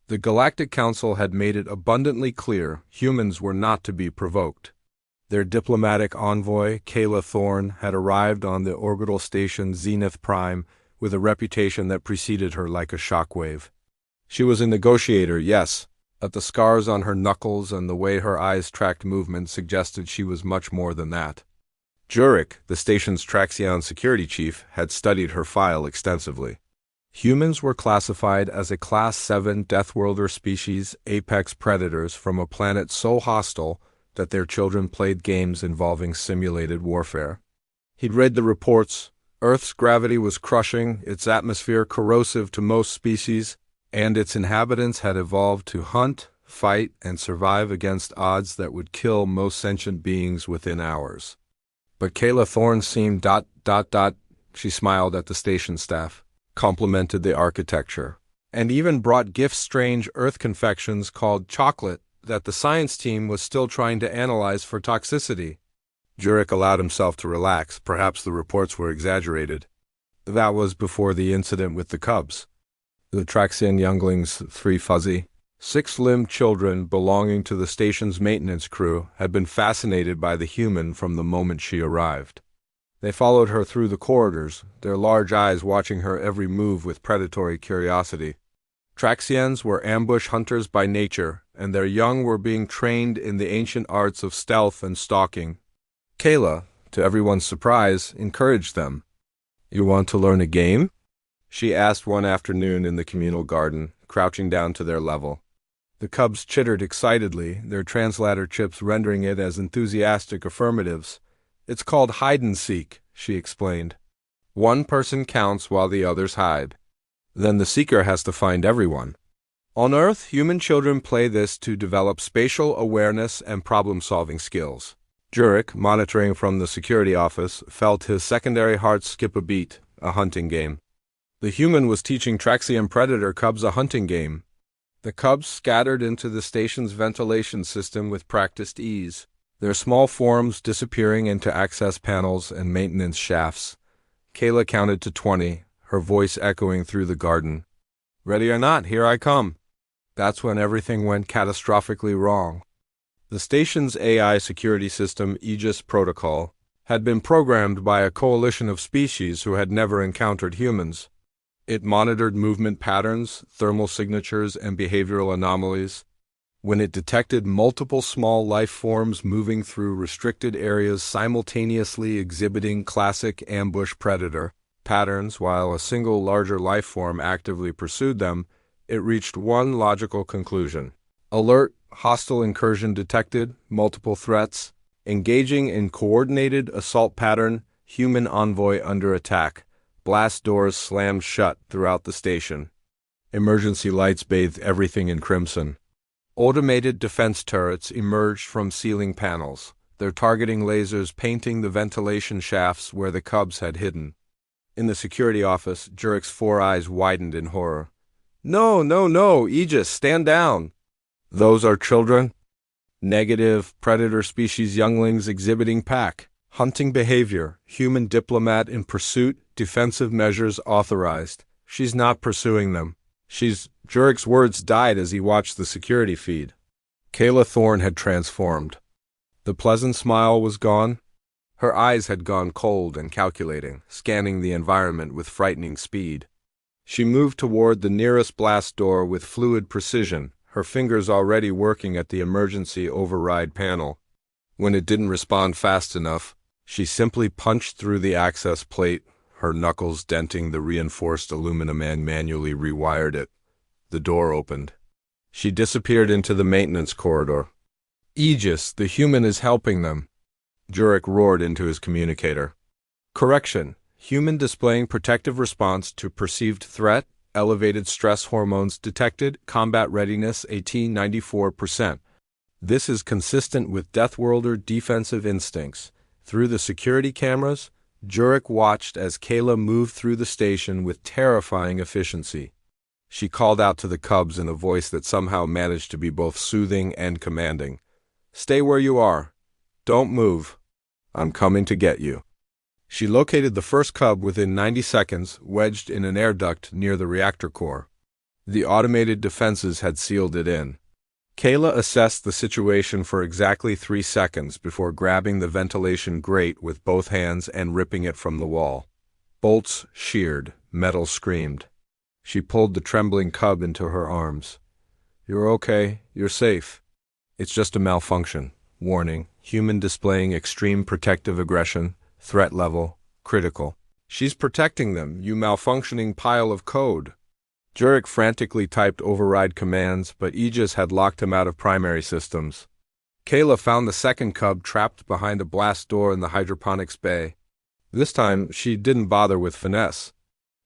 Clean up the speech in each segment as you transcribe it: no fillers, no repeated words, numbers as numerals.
The Galactic Council had made it abundantly clear humans were not to be provoked. Their diplomatic envoy, Kayla Thorne, had arrived on the orbital station Zenith Prime with a reputation that preceded her like a shockwave. She was a negotiator, yes, but the scars on her knuckles and the way her eyes tracked movement suggested she was much more than that. Jurek, the station's Traxion security chief, had studied her file extensively. Humans were classified as a Class 7 Deathworlder species apex predators from a planet so hostile that their children played games involving simulated warfare. He'd read the reports. Earth's gravity was crushing, its atmosphere corrosive to most species, and its inhabitants had evolved to hunt, fight, and survive against odds that would kill most sentient beings within hours. But Kayla Thorne seemed ... She smiled at the station staff, complimented the architecture, and even brought gift-strange Earth confections called chocolate that the science team was still trying to analyze for toxicity. Jurek allowed himself to relax. Perhaps the reports were exaggerated. That was before the incident with the cubs. The Traxian younglings, 3 fuzzy, 6-limbed children belonging to the station's maintenance crew, had been fascinated by the human from the moment she arrived. They followed her through the corridors, their large eyes watching her every move with predatory curiosity. Traxians were ambush hunters by nature, and their young were being trained in the ancient arts of stealth and stalking. Kayla, to everyone's surprise, encouraged them. "You want to learn a game?" she asked one afternoon in the communal garden, crouching down to their level. The cubs chittered excitedly, their translator chips rendering it as enthusiastic affirmatives. "It's called hide-and-seek," she explained. "One person counts while the others hide. Then the seeker has to find everyone. On Earth, human children play this to develop spatial awareness and problem-solving skills." Jurek, monitoring from the security office, felt his secondary heart skip a beat, a hunting game. The human was teaching Traxian predator cubs a hunting game. The cubs scattered into the station's ventilation system with practiced ease, their small forms disappearing into access panels and maintenance shafts. Kayla counted to 20, her voice echoing through the garden. "Ready or not, here I come." That's when everything went catastrophically wrong. The station's AI security system, Aegis Protocol, had been programmed by a coalition of species who had never encountered humans. It monitored movement patterns, thermal signatures, and behavioral anomalies. When it detected multiple small life forms moving through restricted areas simultaneously exhibiting classic ambush predator patterns while a single larger life form actively pursued them, it reached one logical conclusion. Alert, hostile incursion detected, multiple threats, engaging in coordinated assault pattern, human envoy under attack. Blast doors slammed shut throughout the station. Emergency lights bathed everything in crimson. Automated defense turrets emerged from ceiling panels, their targeting lasers painting the ventilation shafts where the cubs had hidden. In the security office, Jurek's 4 eyes widened in horror. No, Aegis, stand down." "Those are children?" "Negative, predator species younglings exhibiting pack. Hunting behavior, human diplomat in pursuit, defensive measures authorized. She's not pursuing them. Jurek's words died as he watched the security feed. Kayla Thorne had transformed. The pleasant smile was gone. Her eyes had gone cold and calculating, scanning the environment with frightening speed. She moved toward the nearest blast door with fluid precision, her fingers already working at the emergency override panel. When it didn't respond fast enough, she simply punched through the access plate, her knuckles denting the reinforced aluminum and manually rewired it. The door opened. She disappeared into the maintenance corridor. "Aegis, the human is helping them," Jurek roared into his communicator. "Correction. Human displaying protective response to perceived threat, elevated stress hormones detected, combat readiness AT 94%. This is consistent with Deathworlder defensive instincts." Through the security cameras, Jurek watched as Kayla moved through the station with terrifying efficiency. She called out to the cubs in a voice that somehow managed to be both soothing and commanding. "Stay where you are. Don't move. I'm coming to get you." She located the first cub within 90 seconds, wedged in an air duct near the reactor core. The automated defenses had sealed it in. Kayla assessed the situation for exactly 3 seconds before grabbing the ventilation grate with both hands and ripping it from the wall. Bolts sheared, metal screamed. She pulled the trembling cub into her arms. "You're okay. You're safe. It's just a malfunction. Warning, human displaying extreme protective aggression, threat level, critical." "She's protecting them, you malfunctioning pile of code." Jurek frantically typed override commands, but Aegis had locked him out of primary systems. Kayla found the second cub trapped behind a blast door in the hydroponics bay. This time, she didn't bother with finesse.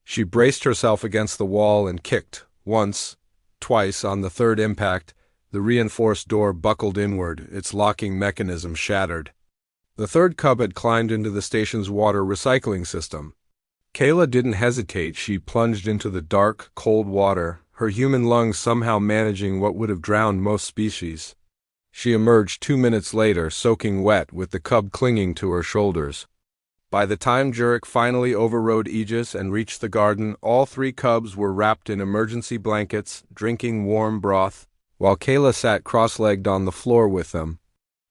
She braced herself against the wall and kicked. Once, twice, on the third impact, the reinforced door buckled inward, its locking mechanism shattered. The third cub had climbed into the station's water recycling system. Kayla didn't hesitate. She plunged into the dark, cold water, her human lungs somehow managing what would have drowned most species. She emerged 2 minutes later, soaking wet, with the cub clinging to her shoulders. By the time Jurek finally overrode Aegis and reached the garden, all 3 cubs were wrapped in emergency blankets, drinking warm broth, while Kayla sat cross-legged on the floor with them.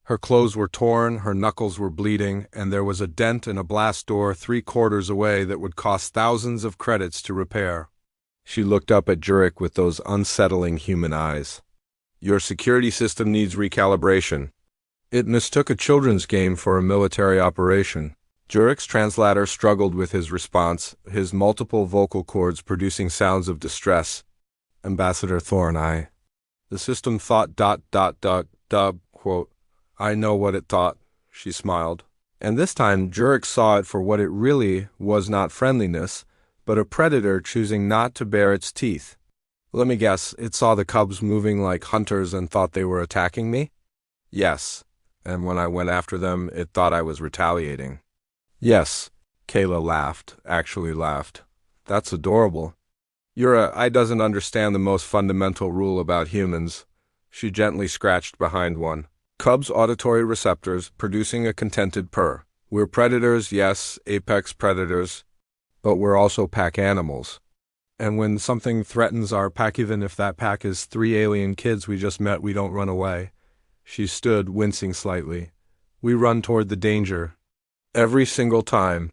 Her clothes were torn, her knuckles were bleeding, and there was a dent in a blast door 3/4 away that would cost thousands of credits to repair. She looked up at Jurek with those unsettling human eyes. "Your security system needs recalibration." It mistook a children's game for a military operation. Jurek's translator struggled with his response, his multiple vocal cords producing sounds of distress. "Ambassador Thorne, the system thought ... quote, I know what it thought," she smiled. And this time, Jurek saw it for what it really was, not friendliness, but a predator choosing not to bare its teeth. "Let me guess, it saw the cubs moving like hunters and thought they were attacking me?" "Yes. And when I went after them, it thought I was retaliating." "Yes." Kayla laughed, actually laughed. "That's adorable. I doesn't understand the most fundamental rule about humans." She gently scratched behind one. "Cubs' auditory receptors producing a contented purr. We're predators, yes, apex predators, but we're also pack animals. And when something threatens our pack, even if that pack is 3 alien kids we just met, we don't run away." She stood, wincing slightly. "We run toward the danger. Every single time."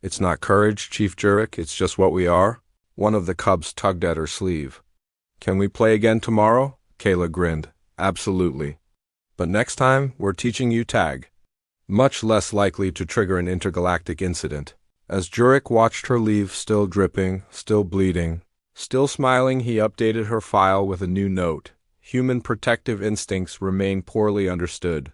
"It's not courage, Chief Jurek, it's just what we are." One of the cubs tugged at her sleeve. "Can we play again tomorrow?" Kayla grinned. "Absolutely. But next time, we're teaching you tag." Much less likely to trigger an intergalactic incident. As Jurek watched her leave, still dripping, still bleeding, still smiling, he updated her file with a new note. Human protective instincts remain poorly understood.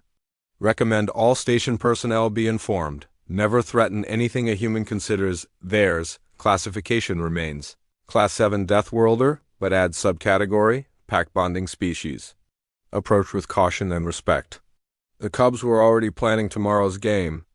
Recommend all station personnel be informed. Never threaten anything a human considers theirs. Classification remains. Class 7 Death Worlder, but add subcategory, pack bonding species. Approach with caution and respect. The cubs were already planning tomorrow's game.